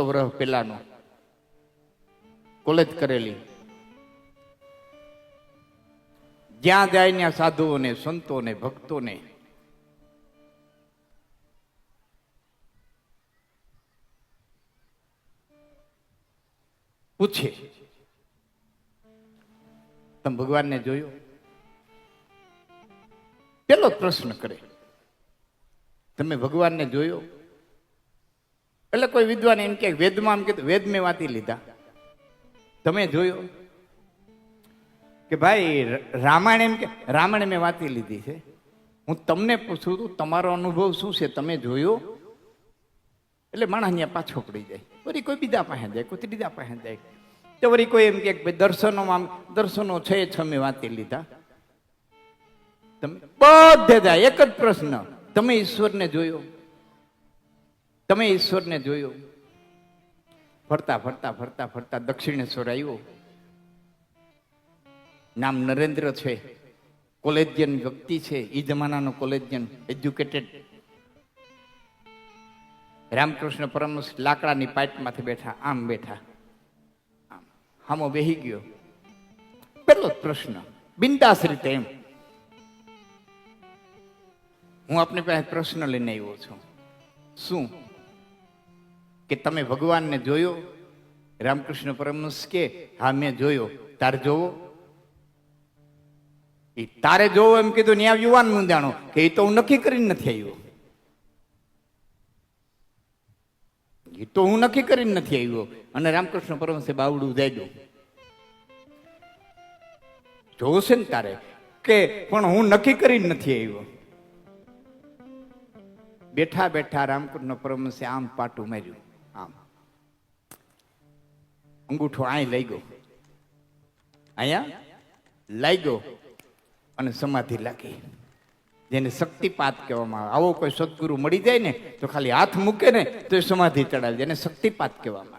વર્ષ પેલાનો કોલેજ કરેલી, જ્યાં જાય ત્યાં સાધુઓને, સંતોને, ભક્તોને પૂછે, તમે ભગવાનને જોયો? પેલો પ્રશ્ન કરે, તમે ભગવાનને જોયો? એટલે કોઈ વિદ્વાન એમ કે વેદમાં, એમ કે વેદ મેં વાંચી લીધા, તમે જોયો? કે ભાઈ રામાયણ, એમ કે રામાયણ મેં વાંચી લીધી છે, હું તમને પૂછું છું તમારો અનુભવ શું છે, તમે જોયો? એટલે માણસ અહીંયા પાછો પડી જાય, વળી કોઈ બીજા પાસે જાય, કોઈ ત્રીજા પાસે જાય, તો વળી કોઈ એમ કે ભાઈ દર્શનોમાં, દર્શનો છે મેં વાંચી લીધા. તમે બધે જાય એક જ પ્રશ્ન, તમે ઈશ્વરને જોયો? તમે ઈશ્વરને જોયો? ફરતા ફરતા ફરતા ફરતા દક્ષિણેશ્વર આવ્યો. નામ નરેન્દ્ર છે, કોલેજિયન વ્યક્તિ છે, એ જમાનાનો કોલેજિયન, એજ્યુકેટેડ. રામકૃષ્ણ પરમહંસ લાકડાની પાઇપમાંથી બેઠા, આમ બેઠા, આમ હામો બેહી ગયો. પેલો જ પ્રશ્ન, બિંદાસ રીતે એમ. હું આપની પાસે પ્રશ્ન લઈને આવ્યો છું, શું? કે તમે ભગવાનને જોયો? રામકૃષ્ણ પરમહંસ કે હા મેં જોયો. તારે જોવો? એ તારે જોવો એમ કીધું, ન્યા યુવાન મૂંઝાણો કે એ તો હું નક્કી કરીને નથી આવ્યો, એ તો હું નક્કી કરીને નથી આવ્યો. અને રામકૃષ્ણ પરમહંસે બાવડું દાયડું, જોશે ને તારે કે પણ હું નક્કી કરીને નથી આવ્યો. બેઠા બેઠા રામકૃષ્ણ પરમહંસે આમ પાટું માર્યું, આમ અંગૂઠો અહીં લઈ ગયો, અહીંયા લઈ ગયો અને સમાધિ લાગી, જેને શક્તિપાત કહેવામાં આવે. આવો કોઈ સદગુરુ મળી જાય ને તો ખાલી હાથ મૂકે ને તો એ સમાધિ ચડાવે, જેને શક્તિપાત કહેવામાં આવે.